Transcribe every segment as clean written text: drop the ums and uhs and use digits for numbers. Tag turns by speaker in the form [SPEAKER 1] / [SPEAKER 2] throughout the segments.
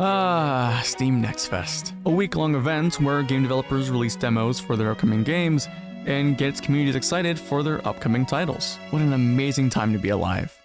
[SPEAKER 1] Steam Next Fest. A week-long event where game developers release demos for their upcoming games and gets communities excited for their upcoming titles. What an amazing time to be alive.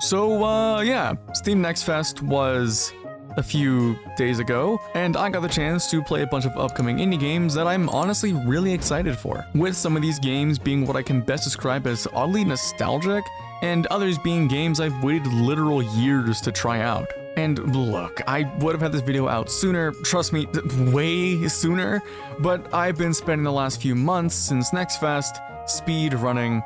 [SPEAKER 1] So, Steam Next Fest was a few days ago, and I got the chance to play a bunch of upcoming indie games that I'm honestly really excited for, with some of these games being what I can best describe as oddly nostalgic, and others being games I've waited literal years to try out. And look, I would have had this video out sooner, trust me, way sooner, but I've been spending the last few months since Next Fest speed running.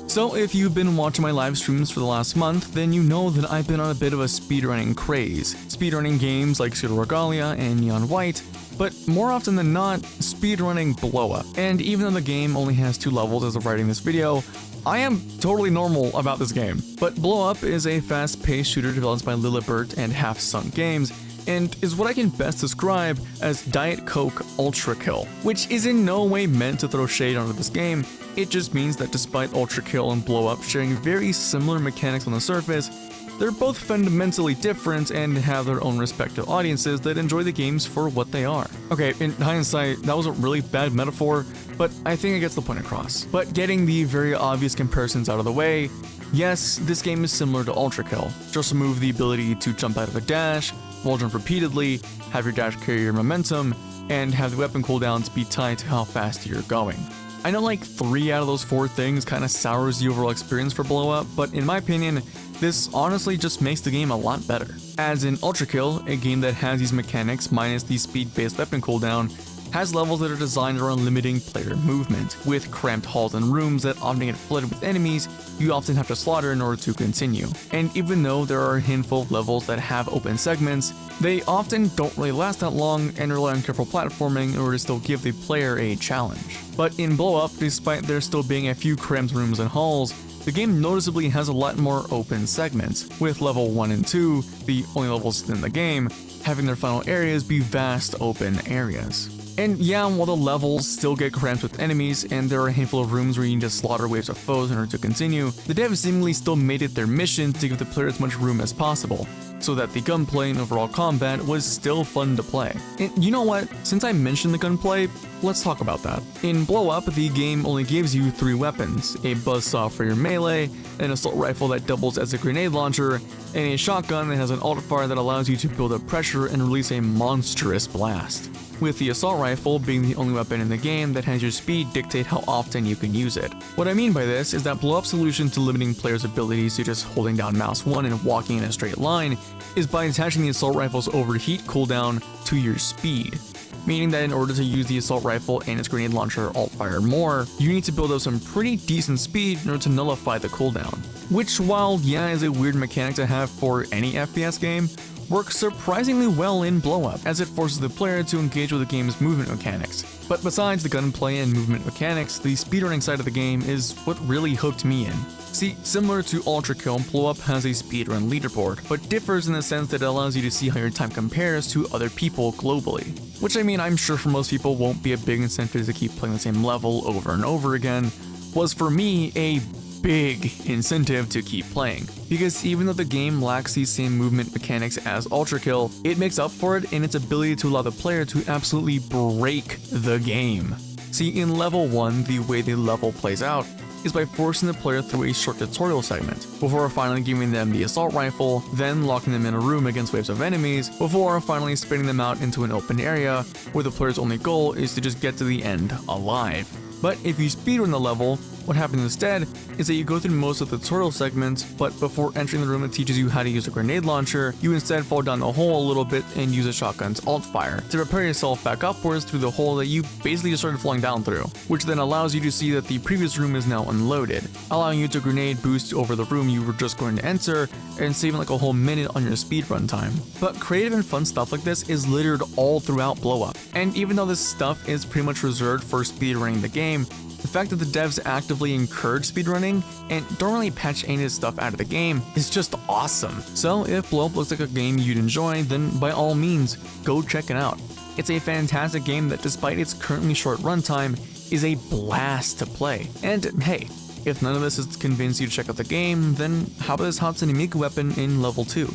[SPEAKER 1] So if you've been watching my live streams for the last month, then you know that I've been on a bit of a speedrunning craze. Speedrunning games like Pseudo Regalia and Neon White, but more often than not, speedrunning Blow Up. And even though the game only has 2 levels as of writing this video, I am totally normal about this game. But Blow Up is a fast-paced shooter developed by Lillibert and Half Sunk Games, and is what I can best describe as Diet Coke Ultra Kill, which is in no way meant to throw shade onto this game. It just means that despite Ultra Kill and Blow Up sharing very similar mechanics on the surface, they're both fundamentally different and have their own respective audiences that enjoy the games for what they are. Okay, in hindsight, that was a really bad metaphor, but I think it gets the point across. But getting the very obvious comparisons out of the way, yes, this game is similar to Ultra Kill. Just remove the ability to jump out of a dash, wall jump repeatedly, have your dash carry your momentum, and have the weapon cooldowns be tied to how fast you're going. I know like 3 out of those 4 things kind of sours the overall experience for Blow Up, but in my opinion, this honestly just makes the game a lot better. As in Ultra Kill, a game that has these mechanics minus the speed-based weapon cooldown, has levels that are designed around limiting player movement. With cramped halls and rooms that often get flooded with enemies, you often have to slaughter in order to continue. And even though there are a handful of levels that have open segments, they often don't really last that long and rely on careful platforming in order to still give the player a challenge. But in Blow Up, despite there still being a few cramped rooms and halls, the game noticeably has a lot more open segments, with level 1 and 2, the only levels in the game, having their final areas be vast open areas. And yeah, while the levels still get cramped with enemies, and there are a handful of rooms where you need to slaughter waves of foes in order to continue, the devs seemingly still made it their mission to give the player as much room as possible, so that the gunplay and overall combat was still fun to play. And you know what, since I mentioned the gunplay, let's talk about that. In Blow Up, the game only gives you 3 weapons, a buzzsaw for your melee, an assault rifle that doubles as a grenade launcher, and a shotgun that has an alt fire that allows you to build up pressure and release a monstrous blast, with the assault rifle being the only weapon in the game that has your speed dictate how often you can use it. What I mean by this is that Blow Up's solution to limiting players' abilities to just holding down mouse 1 and walking in a straight line is by attaching the assault rifle's overheat cooldown to your speed. Meaning that in order to use the assault rifle and its grenade launcher alt fire more, you need to build up some pretty decent speed in order to nullify the cooldown. Which, while yeah is a weird mechanic to have for any FPS game, works surprisingly well in Blow Up, as it forces the player to engage with the game's movement mechanics. But besides the gunplay and movement mechanics, the speedrunning side of the game is what really hooked me in. See, similar to Ultra Kill, Blow Up has a speedrun leaderboard, but differs in the sense that it allows you to see how your time compares to other people globally. Which I mean, I'm sure for most people won't be a big incentive to keep playing the same level over and over again, was for me a big incentive to keep playing, because even though the game lacks these same movement mechanics as Ultra Kill, it makes up for it in its ability to allow the player to absolutely break the game. See, in level 1, the way the level plays out is by forcing the player through a short tutorial segment, before finally giving them the assault rifle, then locking them in a room against waves of enemies, before finally spinning them out into an open area, where the player's only goal is to just get to the end alive. But if you speedrun the level, what happens instead is that you go through most of the tutorial segments, but before entering the room that teaches you how to use a grenade launcher, you instead fall down the hole a little bit and use a shotgun's alt fire to prepare yourself back upwards through the hole that you basically just started falling down through, which then allows you to see that the previous room is now unloaded, allowing you to grenade boost over the room you were just going to enter and saving like a whole minute on your speedrun time. But creative and fun stuff like this is littered all throughout Blow Up, and even though this stuff is pretty much reserved for speedrunning the game, the fact that the devs actively encourage speedrunning and don't really patch any of this stuff out of the game is just awesome. So if Blow Up looks like a game you'd enjoy, then by all means, go check it out. It's a fantastic game that, despite its currently short runtime, is a blast to play. And hey, if none of this has convinced you to check out the game, then how about this Hatsune Miku weapon in level 2?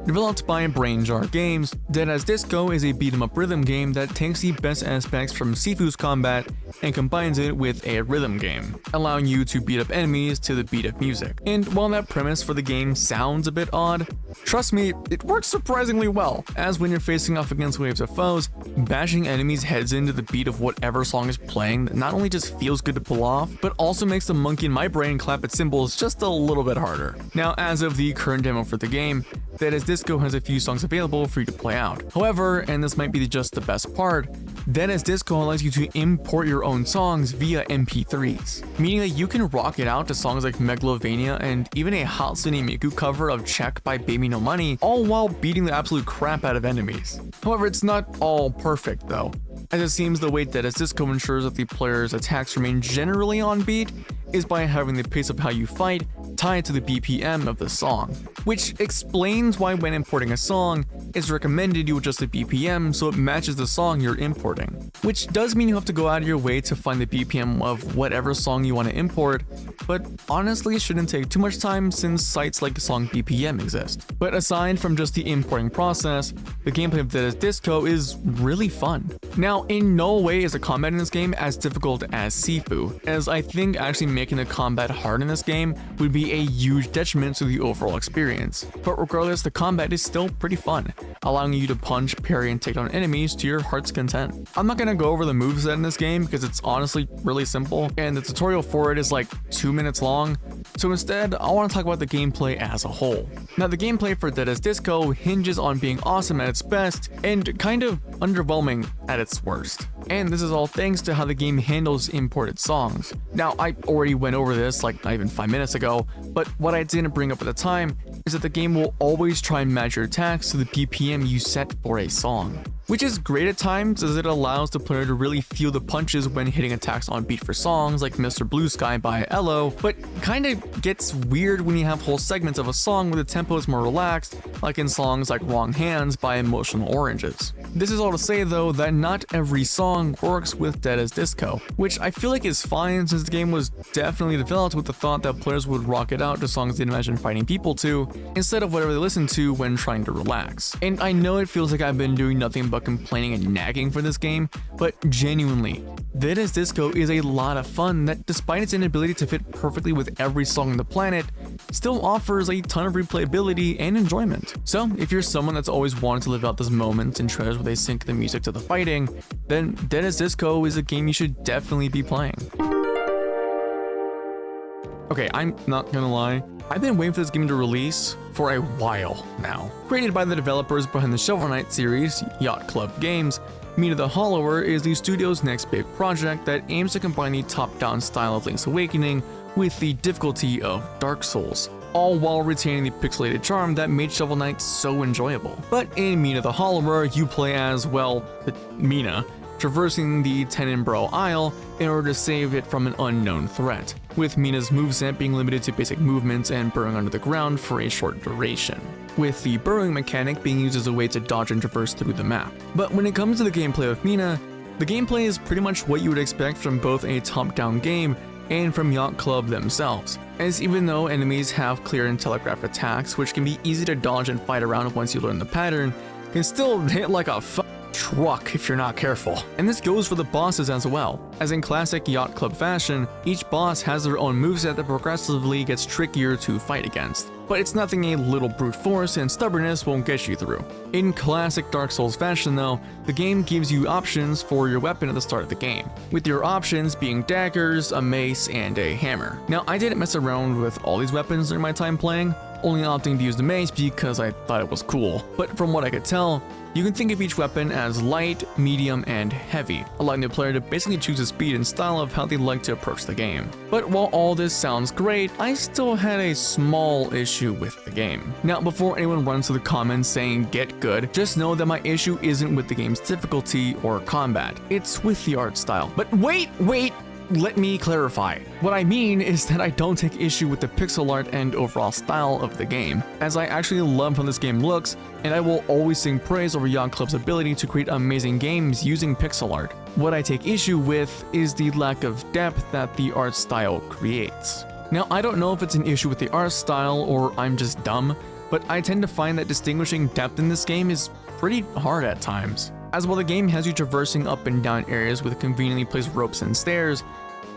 [SPEAKER 1] Developed by Brain Jar Games, Dead as Disco is a beat-em-up rhythm game that takes the best aspects from Sifu's combat and combines it with a rhythm game, allowing you to beat up enemies to the beat of music. And while that premise for the game sounds a bit odd, trust me, it works surprisingly well, as when you're facing off against waves of foes, bashing enemies' heads into the beat of whatever song is playing not only just feels good to pull off, but also makes the monkey in my brain clap its cymbals just a little bit harder. Now, as of the current demo for the game, Dead as Disco has a few songs available for you to play out. However, and this might be just the best part, Dead as Disco allows you to import your own songs via MP3s, meaning that you can rock it out to songs like Megalovania and even a Hatsune Miku cover of Check by Baby No Money, all while beating the absolute crap out of enemies. However, it's not all perfect though, as it seems the way Dead as Disco ensures that the player's attacks remain generally on beat is by having the pace of how you fight tied to the BPM of the song, which explains why when importing a song, it's recommended you adjust the BPM so it matches the song you're importing, which does mean you have to go out of your way to find the BPM of whatever song you want to import, but honestly it shouldn't take too much time since sites like Song BPM exist. But aside from just the importing process, the gameplay of Dead as Disco is really fun. Now, in no way is the combat in this game as difficult as Sifu, as I think actually making the combat hard in this game would be a huge detriment to the overall experience. But regardless, the combat is still pretty fun, allowing you to punch, parry, and take down enemies to your heart's content. I'm not gonna go over the moveset in this game because it's honestly really simple, and the tutorial for it is like 2 minutes long, so instead, I want to talk about the gameplay as a whole. Now, the gameplay for Dead as Disco hinges on being awesome at its best and kind of underwhelming at its worst. And this is all thanks to how the game handles imported songs. Now, I already went over this like not even 5 minutes ago, but what I didn't bring up at the time is that the game will always try and match your attacks to the BPM you set for a song, which is great at times as it allows the player to really feel the punches when hitting attacks on beat for songs like Mr. Blue Sky by Elo, but kinda gets weird when you have whole segments of a song where the tempo is more relaxed, like in songs like Wrong Hands by Emotional Oranges. This is all to say though that not every song works with Dead as Disco, which I feel like is fine since the game was definitely developed with the thought that players would rock it out to songs they'd imagine fighting people to, instead of whatever they listen to when trying to relax. And I know it feels like I've been doing nothing but complaining and nagging for this game, but genuinely, Dead as Disco is a lot of fun that, despite its inability to fit perfectly with every song on the planet, still offers a ton of replayability and enjoyment. So if you're someone that's always wanted to live out this moment and treasures where they sync the music to the fighting, then Dead as Disco is a game you should definitely be playing. Okay, I'm not gonna lie, I've been waiting for this game to release for a while now. Created by the developers behind the Shovel Knight series, Yacht Club Games, Mina The Hollower is the studio's next big project that aims to combine the top-down style of Link's Awakening with the difficulty of Dark Souls, all while retaining the pixelated charm that made Shovel Knight so enjoyable. But in Mina The Hollower, you play as, well, Mina, traversing the Tenenbro Isle in order to save it from an unknown threat, with Mina's moveset being limited to basic movements and burrowing under the ground for a short duration, with the burrowing mechanic being used as a way to dodge and traverse through the map. But when it comes to the gameplay of Mina, the gameplay is pretty much what you would expect from both a top-down game and from Yacht Club themselves, as even though enemies have clear and telegraphed attacks which can be easy to dodge and fight around once you learn the pattern, can still hit like a truck if you're not careful. And this goes for the bosses as well, as in classic Yacht Club fashion, each boss has their own moveset that progressively gets trickier to fight against. But it's nothing a little brute force and stubbornness won't get you through. In classic Dark Souls fashion though, the game gives you options for your weapon at the start of the game, with your options being daggers, a mace, and a hammer. Now, I didn't mess around with all these weapons during my time playing, only opting to use the mace because I thought it was cool. But from what I could tell, you can think of each weapon as light, medium, and heavy, allowing the player to basically choose the speed and style of how they'd like to approach the game. But while all this sounds great, I still had a small issue with the game. Now, before anyone runs to the comments saying get good, just know that my issue isn't with the game's difficulty or combat, it's with the art style. But wait! Let me clarify. What I mean is that I don't take issue with the pixel art and overall style of the game, as I actually love how this game looks, and I will always sing praise over Yacht Club's ability to create amazing games using pixel art. What I take issue with is the lack of depth that the art style creates. Now, I don't know if it's an issue with the art style or I'm just dumb, but I tend to find that distinguishing depth in this game is pretty hard at times. As while the game has you traversing up and down areas with conveniently placed ropes and stairs,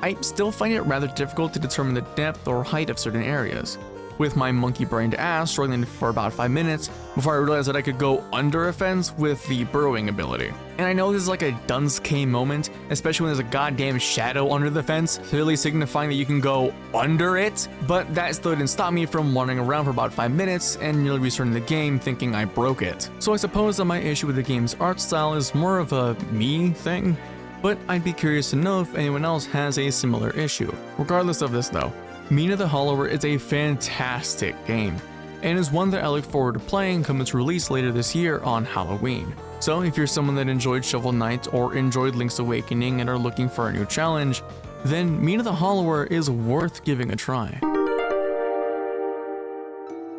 [SPEAKER 1] I still find it rather difficult to determine the depth or height of certain areas, with my monkey-brained ass struggling for about 5 minutes before I realized that I could go under a fence with the burrowing ability. And I know this is like a dunce cane moment, especially when there's a goddamn shadow under the fence, clearly signifying that you can go under it, but that still didn't stop me from wandering around for about 5 minutes and nearly restarting the game thinking I broke it. So I suppose that my issue with the game's art style is more of a me thing, but I'd be curious to know if anyone else has a similar issue. Regardless of this though, Mina The Hollower is a fantastic game, and is one that I look forward to playing come its release later this year on Halloween. So if you're someone that enjoyed Shovel Knight or enjoyed Link's Awakening and are looking for a new challenge, then Mina The Hollower is worth giving a try.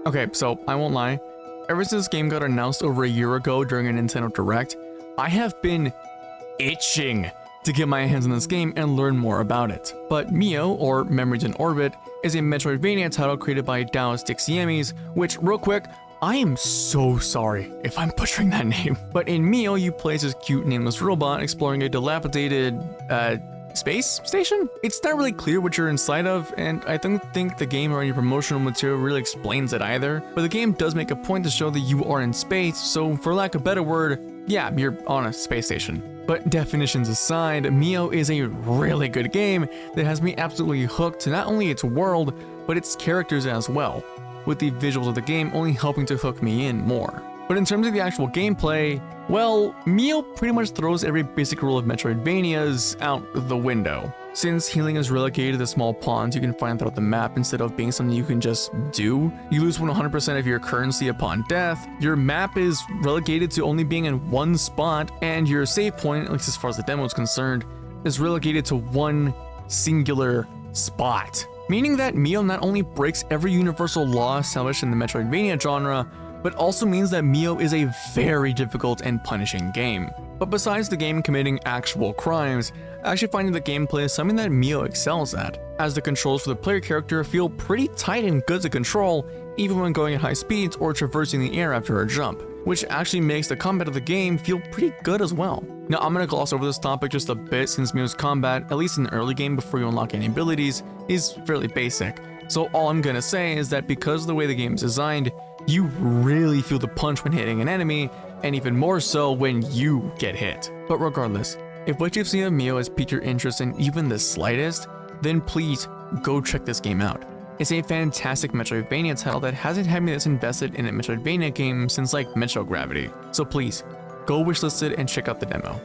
[SPEAKER 1] Okay, so I won't lie, ever since this game got announced over a year ago during a Nintendo Direct, I have been itching to get my hands on this game and learn more about it. But Mio, or Memories in Orbit, is a Metroidvania title created by Dao's Dixiemis, which, real quick, I am so sorry if I'm butchering that name. But in Mio, you play as this cute nameless robot exploring a dilapidated, space station? It's not really clear what you're inside of, and I don't think the game or any promotional material really explains it either, but the game does make a point to show that you are in space, so for lack of a better word, yeah, you're on a space station. But definitions aside, Mio is a really good game that has me absolutely hooked to not only its world, but its characters as well, with the visuals of the game only helping to hook me in more. But in terms of the actual gameplay, well, Mio pretty much throws every basic rule of Metroidvanias out the window. Since healing is relegated to small ponds you can find throughout the map instead of being something you can just do, you lose 100% of your currency upon death, your map is relegated to only being in one spot, and your save point, at least as far as the demo is concerned, is relegated to one singular spot. Meaning that Mio not only breaks every universal law established in the Metroidvania genre, but also means that Mio is a very difficult and punishing game. But besides the game committing actual crimes, I actually find the gameplay is something that Mio excels at, as the controls for the player character feel pretty tight and good to control, even when going at high speeds or traversing the air after a jump, which actually makes the combat of the game feel pretty good as well. Now I'm gonna gloss over this topic just a bit since Mio's combat, at least in the early game before you unlock any abilities, is fairly basic. So all I'm gonna say is that because of the way the game is designed, you really feel the punch when hitting an enemy, and even more so when you get hit. But regardless, if what you've seen of Mio has piqued your interest in even the slightest, then please go check this game out. It's a fantastic Metroidvania title that hasn't had me this invested in a Metroidvania game since like Metro Gravity. So please, go wishlist it and check out the demo.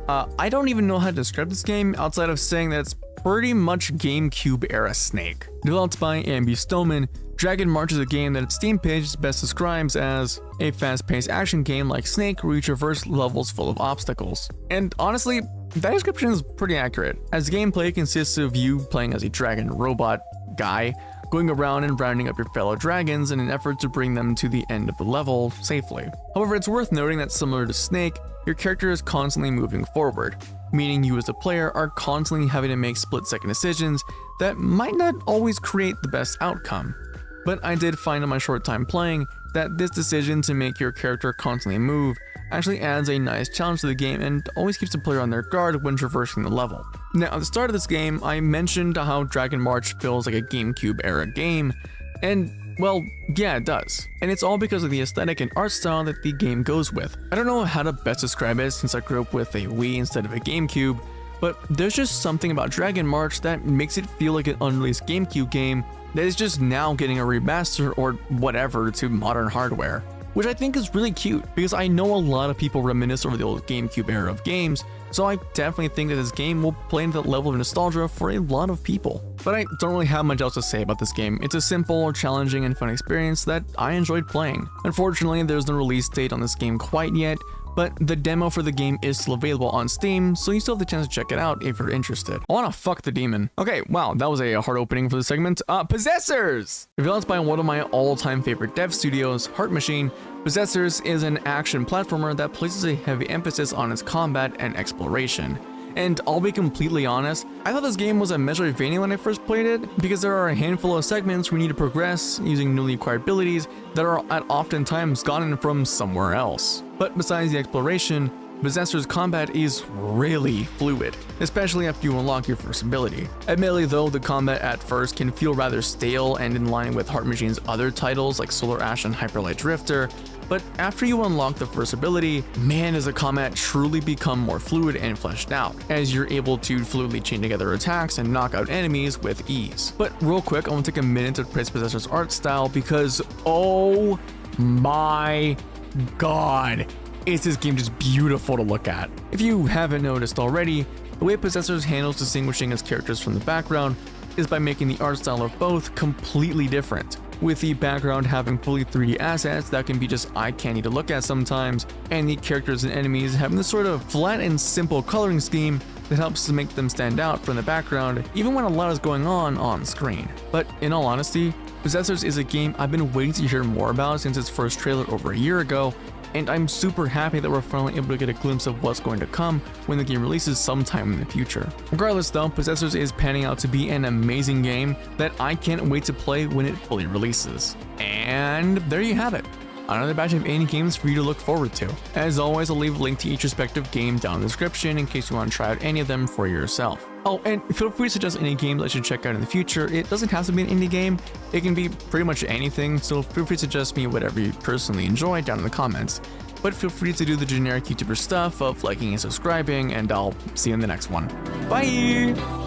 [SPEAKER 1] I don't even know how to describe this game outside of saying that it's pretty much GameCube era Snake. Developed by Ambi Stoneman, Dragon March is a game that its Steam page best describes as a fast-paced action game like Snake where you traverse levels full of obstacles. And honestly, that description is pretty accurate, as gameplay consists of you playing as a dragon robot guy, going around and rounding up your fellow dragons in an effort to bring them to the end of the level safely. However, it's worth noting that similar to Snake, your character is constantly moving forward, meaning you as a player are constantly having to make split-second decisions that might not always create the best outcome. But I did find in my short time playing that this decision to make your character constantly move actually adds a nice challenge to the game and always keeps the player on their guard when traversing the level. Now at the start of this game, I mentioned how Dragon March feels like a GameCube era game, and well, yeah, it does. And it's all because of the aesthetic and art style that the game goes with. I don't know how to best describe it since I grew up with a Wii instead of a GameCube, but there's just something about Dragon March that makes it feel like an unreleased GameCube game that is just now getting a remaster or whatever to modern hardware. Which I think is really cute, because I know a lot of people reminisce over the old GameCube era of games, so I definitely think that this game will play into that level of nostalgia for a lot of people. But I don't really have much else to say about this game. It's a simple, challenging, and fun experience that I enjoyed playing. Unfortunately, there's no release date on this game quite yet, but the demo for the game is still available on Steam, so you still have the chance to check it out if you're interested. I wanna fuck the demon. Okay, wow, that was a hard opening for the segment. Possessors! Developed by one of my all-time favorite dev studios, Heart Machine, Possessors is an action platformer that places a heavy emphasis on its combat and exploration. And I'll be completely honest, I thought this game was a Metroidvania when I first played it, because there are a handful of segments where you need to progress using newly acquired abilities that are at oftentimes gotten from somewhere else. But besides the exploration, Possessor's combat is really fluid, especially after you unlock your first ability. Admittedly though, the combat at first can feel rather stale and in line with Heart Machine's other titles like Solar Ash and Hyperlight Drifter, but after you unlock the first ability, man does the combat truly become more fluid and fleshed out, as you're able to fluidly chain together attacks and knock out enemies with ease. But real quick, I want to take a minute to praise Possessor's art style because oh my god, is this game just beautiful to look at. If you haven't noticed already, the way Possessor handles distinguishing its characters from the background is by making the art style of both completely different, with the background having fully 3D assets that can be just eye candy to look at sometimes, and the characters and enemies having this sort of flat and simple coloring scheme that helps to make them stand out from the background even when a lot is going on screen. But in all honesty, Possessors is a game I've been waiting to hear more about since its first trailer over a year ago, and I'm super happy that we're finally able to get a glimpse of what's going to come when the game releases sometime in the future. Regardless though, Possessors is panning out to be an amazing game that I can't wait to play when it fully releases. And there you have it, another batch of indie games for you to look forward to. As always, I'll leave a link to each respective game down in the description in case you want to try out any of them for yourself. Oh, and feel free to suggest any games I should check out in the future. It doesn't have to be an indie game, it can be pretty much anything, so feel free to suggest me whatever you personally enjoy down in the comments. But feel free to do the generic YouTuber stuff of liking and subscribing, and I'll see you in the next one. Bye!